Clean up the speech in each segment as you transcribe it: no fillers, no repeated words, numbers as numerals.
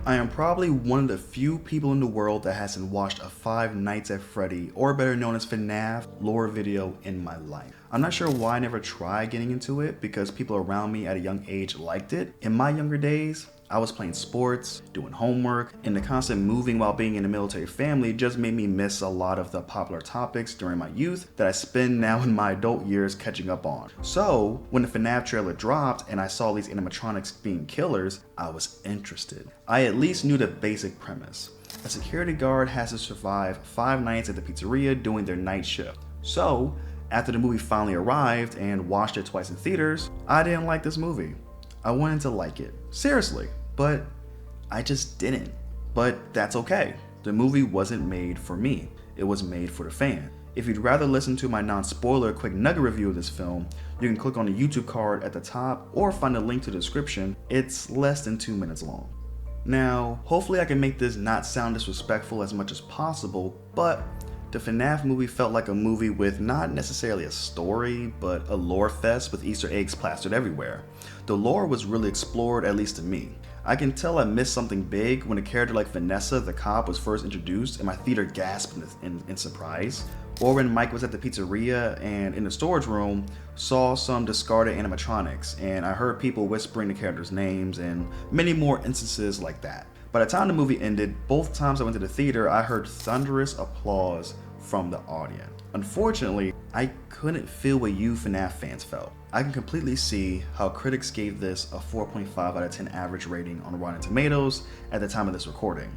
I am probably one of the few people in the world that hasn't watched a Five Nights at Freddy, or better known as FNAF, lore video in my life. I'm not sure why I never tried getting into it, because people around me at a young age liked it. In my younger days, I was playing sports, doing homework, and the constant moving while being in a military family just made me miss a lot of the popular topics during my youth that I spend now in my adult years catching up on. So, when the FNAF trailer dropped and I saw these animatronics being killers, I was interested. I at least knew the basic premise. A security guard has to survive 5 nights at the pizzeria doing their night shift. So, after the movie finally arrived and watched it twice in theaters, I didn't like this movie. I wanted to like it. Seriously. But I just didn't. But that's okay. The movie wasn't made for me. It was made for the fan. If you'd rather listen to my non-spoiler quick nugget review of this film, you can click on the YouTube card at the top or find a link to the description. It's less than 2 minutes long. Now, hopefully I can make this not sound disrespectful as much as possible, but the FNAF movie felt like a movie with not necessarily a story, but a lore fest with Easter eggs plastered everywhere. The lore was really explored, at least to me. I can tell I missed something big when a character like Vanessa, the cop, was first introduced and my theater gasped in surprise. Or when Mike was at the pizzeria and in the storage room saw some discarded animatronics and I heard people whispering the characters' names and many more instances like that. By the time the movie ended, both times I went to the theater, I heard thunderous applause from the audience. Unfortunately, I couldn't feel what you FNAF fans felt. I can completely see how critics gave this a 4.5 out of 10 average rating on Rotten Tomatoes at the time of this recording.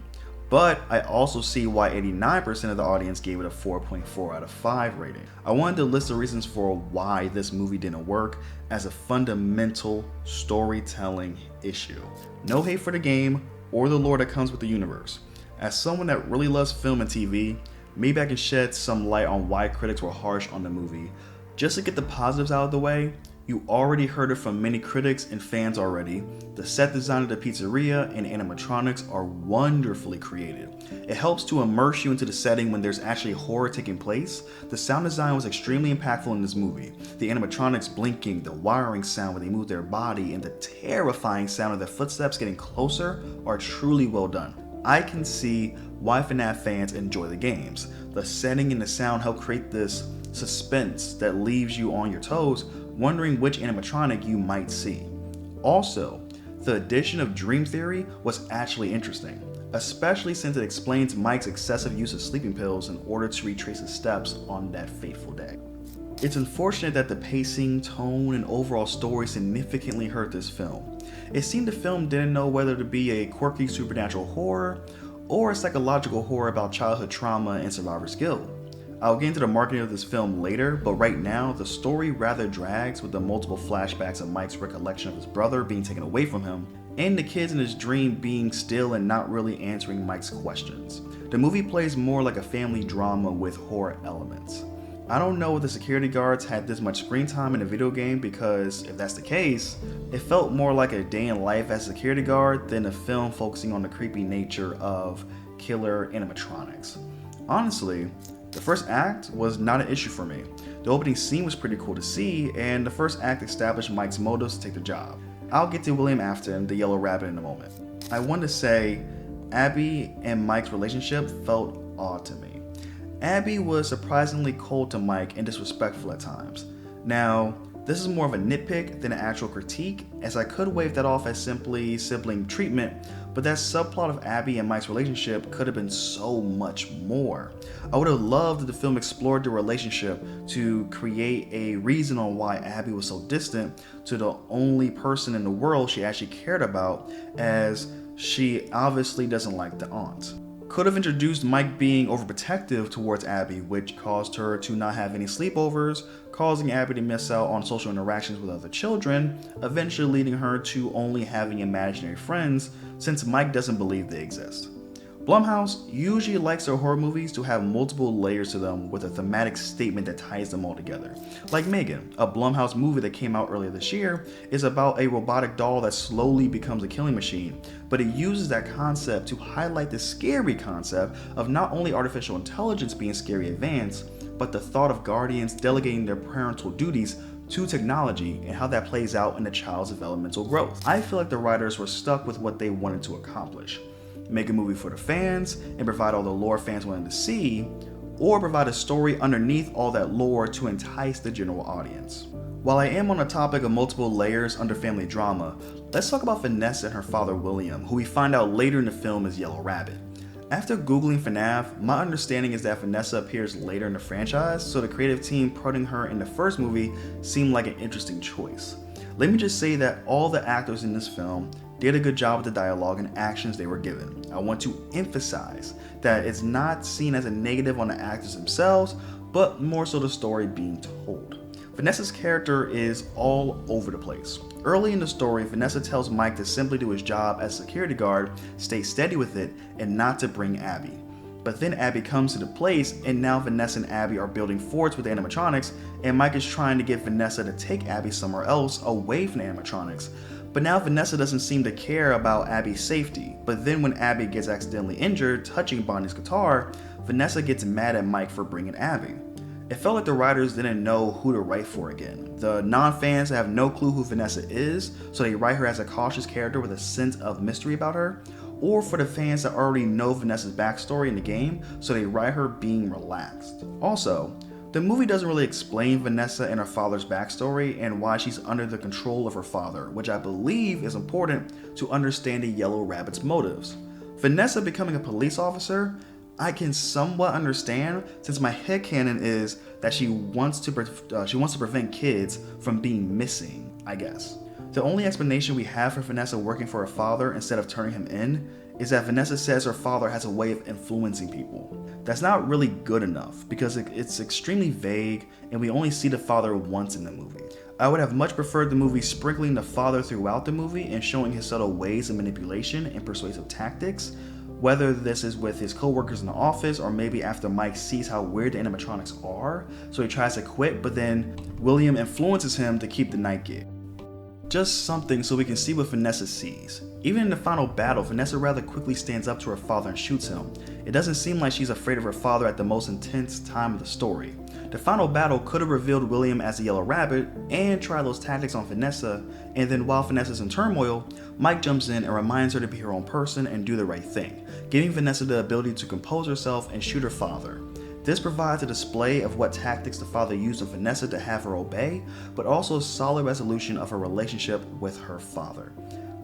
But I also see why 89% of the audience gave it a 4.4 out of 5 rating. I wanted to list the reasons for why this movie didn't work as a fundamental storytelling issue. No hate for the game or the lore that comes with the universe. As someone that really loves film and TV, maybe I can shed some light on why critics were harsh on the movie. Just to get the positives out of the way, you already heard it from many critics and fans already. The set design of the pizzeria and animatronics are wonderfully created. It helps to immerse you into the setting when there's actually horror taking place. The sound design was extremely impactful in this movie. The animatronics blinking, the wiring sound when they move their body, and the terrifying sound of their footsteps getting closer are truly well done. I can see why FNAF fans enjoy the games. The setting and the sound help create this suspense that leaves you on your toes, wondering which animatronic you might see. Also, the addition of Dream Theory was actually interesting, especially since it explains Mike's excessive use of sleeping pills in order to retrace his steps on that fateful day. It's unfortunate that the pacing, tone, and overall story significantly hurt this film. It seemed the film didn't know whether to be a quirky supernatural horror or a psychological horror about childhood trauma and survivor's guilt. I'll get into the marketing of this film later, but right now, the story rather drags with the multiple flashbacks of Mike's recollection of his brother being taken away from him, and the kids in his dream being still and not really answering Mike's questions. The movie plays more like a family drama with horror elements. I don't know if the security guards had this much screen time in a video game, because if that's the case, it felt more like a day in life as a security guard than a film focusing on the creepy nature of killer animatronics. Honestly, the first act was not an issue for me. The opening scene was pretty cool to see, and the first act established Mike's motives to take the job. I'll get to William Afton, the Yellow Rabbit, in a moment. I want to say, Abby and Mike's relationship felt odd to me. Abby was surprisingly cold to Mike and disrespectful at times. Now, this is more of a nitpick than an actual critique, as I could wave that off as simply sibling treatment, but that subplot of Abby and Mike's relationship could have been so much more. I would have loved if the film explored the relationship to create a reason on why Abby was so distant to the only person in the world she actually cared about, as she obviously doesn't like the aunt. Could have introduced Mike being overprotective towards Abby, which caused her to not have any sleepovers, causing Abby to miss out on social interactions with other children, eventually leading her to only having imaginary friends since Mike doesn't believe they exist. Blumhouse usually likes their horror movies to have multiple layers to them with a thematic statement that ties them all together. Like Megan, a Blumhouse movie that came out earlier this year, is about a robotic doll that slowly becomes a killing machine, but it uses that concept to highlight the scary concept of not only artificial intelligence being scary advanced, but the thought of guardians delegating their parental duties to technology and how that plays out in the child's developmental growth. I feel like the writers were stuck with what they wanted to accomplish. make a movie for the fans and provide all the lore fans wanted to see, or provide a story underneath all that lore to entice the general audience. While I am on the topic of multiple layers under family drama, let's talk about Vanessa and her father William, who we find out later in the film is Yellow Rabbit. After googling FNAF, my understanding is that Vanessa appears later in the franchise, so the creative team putting her in the first movie seemed like an interesting choice. Let me just say that all the actors in this film did a good job with the dialogue and actions they were given. I want to emphasize that it's not seen as a negative on the actors themselves, but more so the story being told. Vanessa's character is all over the place. Early in the story, Vanessa tells Mike to simply do his job as security guard, stay steady with it, and not to bring Abby. But then Abby comes to the place, and now Vanessa and Abby are building forts with the animatronics, and Mike is trying to get Vanessa to take Abby somewhere else away from the animatronics. But now Vanessa doesn't seem to care about Abby's safety. But then when Abby gets accidentally injured touching Bonnie's guitar, Vanessa gets mad at Mike for bringing Abby. It felt like the writers didn't know who to write for again. The non-fans have no clue who Vanessa is, so they write her as a cautious character with a sense of mystery about her, or for the fans that already know Vanessa's backstory in the game, so they write her being relaxed. Also, the movie doesn't really explain Vanessa and her father's backstory and why she's under the control of her father, which I believe is important to understanding Yellow Rabbit's motives. Vanessa becoming a police officer, I can somewhat understand, since my headcanon is that she wants to prevent kids from being missing, I guess. The only explanation we have for Vanessa working for her father instead of turning him in is that Vanessa says her father has a way of influencing people. That's not really good enough because it's extremely vague and we only see the father once in the movie. I would have much preferred the movie sprinkling the father throughout the movie and showing his subtle ways of manipulation and persuasive tactics, whether this is with his co-workers in the office or maybe after Mike sees how weird the animatronics are, so he tries to quit, but then William influences him to keep the night gig. Just something so we can see what Vanessa sees. Even in the final battle, Vanessa rather quickly stands up to her father and shoots him. It doesn't seem like she's afraid of her father at the most intense time of the story. The final battle could have revealed William as the Yellow Rabbit and try those tactics on Vanessa, and then while Vanessa's in turmoil, Mike jumps in and reminds her to be her own person and do the right thing, giving Vanessa the ability to compose herself and shoot her father. This provides a display of what tactics the father used on Vanessa to have her obey, but also a solid resolution of her relationship with her father.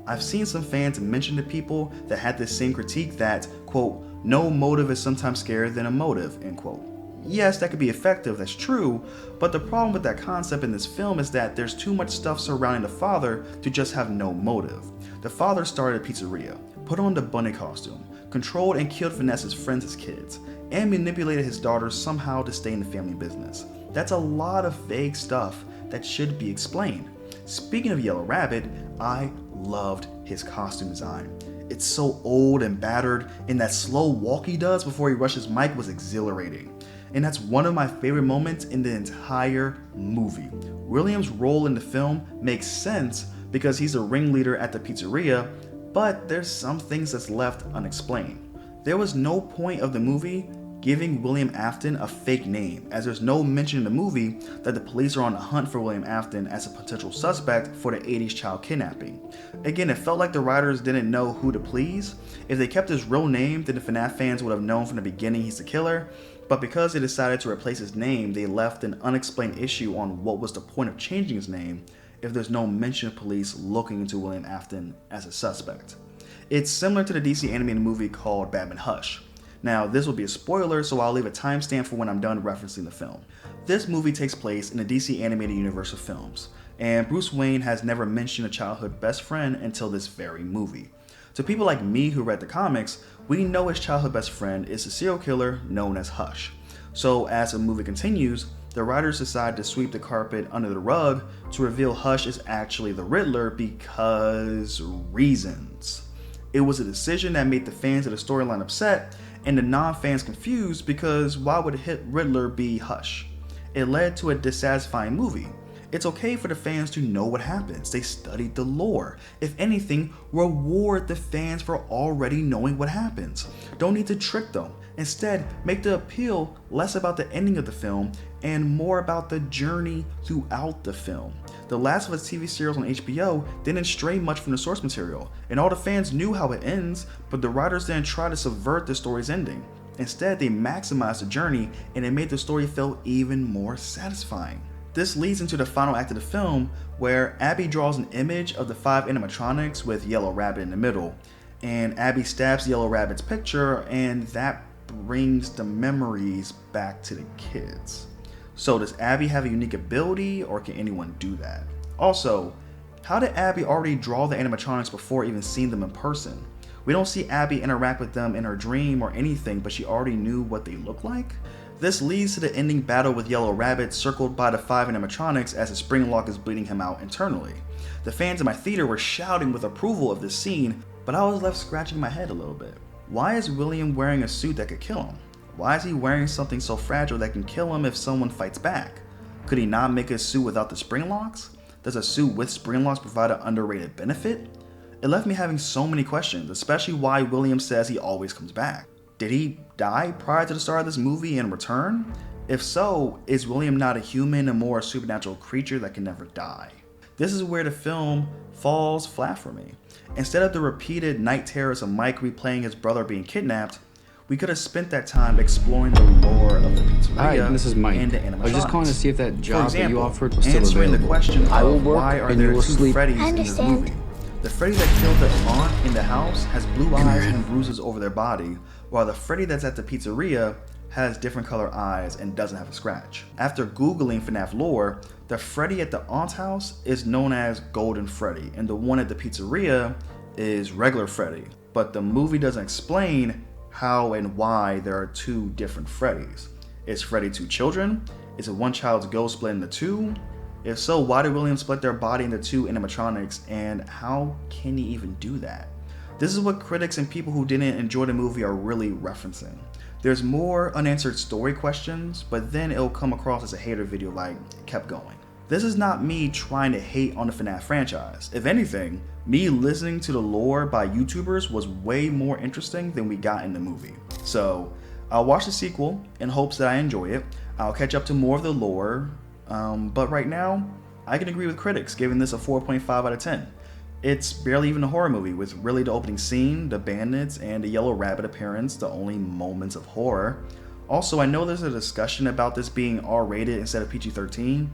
I've seen some fans mention to people that had this same critique that, quote, no motive is sometimes scarier than a motive, end quote. Yes, that could be effective, that's true, but the problem with that concept in this film is that there's too much stuff surrounding the father to just have no motive. The father started a pizzeria, put on the bunny costume, controlled and killed Vanessa's friends as kids, and manipulated his daughters somehow to stay in the family business. That's a lot of vague stuff that should be explained. Speaking of Yellow Rabbit, I loved his costume design. It's so old and battered, and that slow walk he does before he rushes Mike was exhilarating. And that's one of my favorite moments in the entire movie. William's role in the film makes sense because he's a ringleader at the pizzeria, but there's some things that's left unexplained. There was no point of the movie giving William Afton a fake name, as there's no mention in the movie that the police are on the hunt for William Afton as a potential suspect for the 80s child kidnapping. Again, it felt like the writers didn't know who to please. If they kept his real name, then the FNAF fans would have known from the beginning he's the killer, but because they decided to replace his name, they left an unexplained issue on what was the point of changing his name if there's no mention of police looking into William Afton as a suspect. It's similar to the DC animated movie called Batman Hush. Now, this will be a spoiler, so I'll leave a timestamp for when I'm done referencing the film. This movie takes place in the DC animated universe of films, and Bruce Wayne has never mentioned a childhood best friend until this very movie. To people like me who read the comics, we know his childhood best friend is a serial killer known as Hush. So as the movie continues, the writers decide to sweep the carpet under the rug to reveal Hush is actually the Riddler because reasons. It was a decision that made the fans of the storyline upset and the non-fans confused because why would Riddler be Hush? It led to a dissatisfying movie. It's okay for the fans to know what happens. They studied the lore. If anything, reward the fans for already knowing what happens. Don't need to trick them. Instead, make the appeal less about the ending of the film and more about the journey throughout the film. The Last of Us TV series on HBO didn't stray much from the source material, and all the fans knew how it ends, but the writers didn't try to subvert the story's ending. Instead, they maximized the journey, and it made the story feel even more satisfying. This leads into the final act of the film, where Abby draws an image of the 5 animatronics with Yellow Rabbit in the middle, and Abby stabs Yellow Rabbit's picture, and that brings the memories back to the kids. So does Abby have a unique ability, or can anyone do that? Also, how did Abby already draw the animatronics before even seeing them in person? We don't see Abby interact with them in her dream or anything, but she already knew what they look like? This leads to the ending battle with Yellow Rabbit, circled by the 5 animatronics as the spring lock is bleeding him out internally. The fans in my theater were shouting with approval of this scene, but I was left scratching my head a little bit. Why is William wearing a suit that could kill him? Why is he wearing something so fragile that can kill him if someone fights back? Could he not make a suit without the spring locks? Does a suit with spring locks provide an underrated benefit? It left me having so many questions, especially why William says he always comes back. Did he die prior to the start of this movie and return? If so, is William not a human and more a supernatural creature that can never die? This is where the film falls flat for me. Instead of the repeated night terrors of Mike replaying his brother being kidnapped, we could have spent that time exploring the lore of the pizzeria. Hi, this is Mike. And the animatronics. I was just calling to see if that job that you offered was still answering available. the question of why are there 2 sleep. Freddys in this movie. The Freddy that killed the aunt in the house has blue eyes and bruises over their body, while the Freddy that's at the pizzeria has different color eyes and doesn't have a scratch. After Googling FNAF lore, the Freddy at the aunt's house is known as Golden Freddy, and the one at the pizzeria is regular Freddy. But the movie doesn't explain how and why there are 2 different Freddys. Is Freddy 2 children? Is it one child's ghost split into 2? If so, why did William split their body into 2 animatronics, and how can he even do that? This is what critics and people who didn't enjoy the movie are really referencing. There's more unanswered story questions, but then it'll come across as a hater video like, kept going. This is not me trying to hate on the FNAF franchise. If anything, me listening to the lore by YouTubers was way more interesting than we got in the movie. So, I'll watch the sequel in hopes that I enjoy it. I'll catch up to more of the lore, but right now, I can agree with critics giving this a 4.5 out of 10. It's barely even a horror movie, with really the opening scene, the bandits, and the Yellow Rabbit appearance the only moments of horror. Also, I know there's a discussion about this being R-rated instead of PG-13.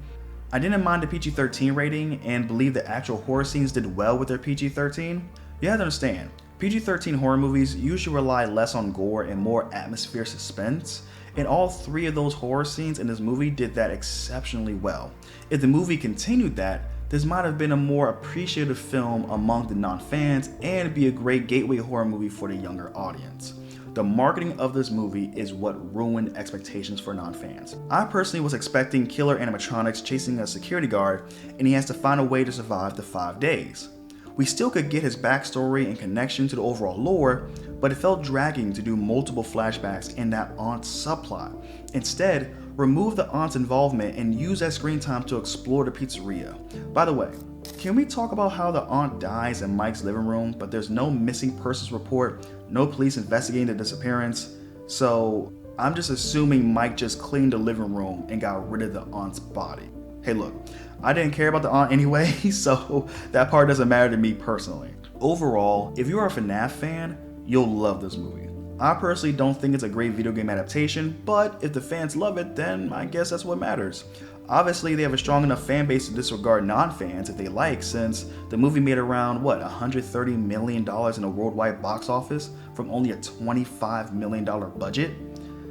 I didn't mind the PG-13 rating and believe the actual horror scenes did well with their PG-13. You have to understand, PG-13 horror movies usually rely less on gore and more atmosphere suspense, and all 3 of those horror scenes in this movie did that exceptionally well. If the movie continued that, this might have been a more appreciative film among the non-fans and be a great gateway horror movie for the younger audience. The marketing of this movie is what ruined expectations for non-fans. I personally was expecting killer animatronics chasing a security guard, and he has to find a way to survive the 5 days. We still could get his backstory and connection to the overall lore, but it felt dragging to do multiple flashbacks in that aunt subplot. Instead, remove the aunt's involvement and use that screen time to explore the pizzeria. By the way, can we talk about how the aunt dies in Mike's living room, but there's no missing persons report, no police investigating the disappearance? So I'm just assuming Mike just cleaned the living room and got rid of the aunt's body. Hey look, I didn't care about the aunt anyway, so that part doesn't matter to me personally. Overall, if you're a FNAF fan, you'll love this movie. I personally don't think it's a great video game adaptation, but if the fans love it, then I guess that's what matters. Obviously, they have a strong enough fan base to disregard non-fans if they like, since the movie made around, $130 million in a worldwide box office from only a $25 million budget?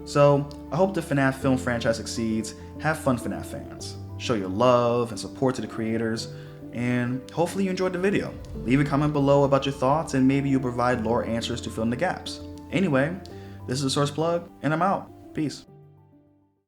So, I hope the FNAF film franchise succeeds. Have fun, FNAF fans. Show your love and support to the creators, and hopefully you enjoyed the video. Leave a comment below about your thoughts, and maybe you'll provide lore answers to fill in the gaps. Anyway, this is a Source Plug, and I'm out. Peace.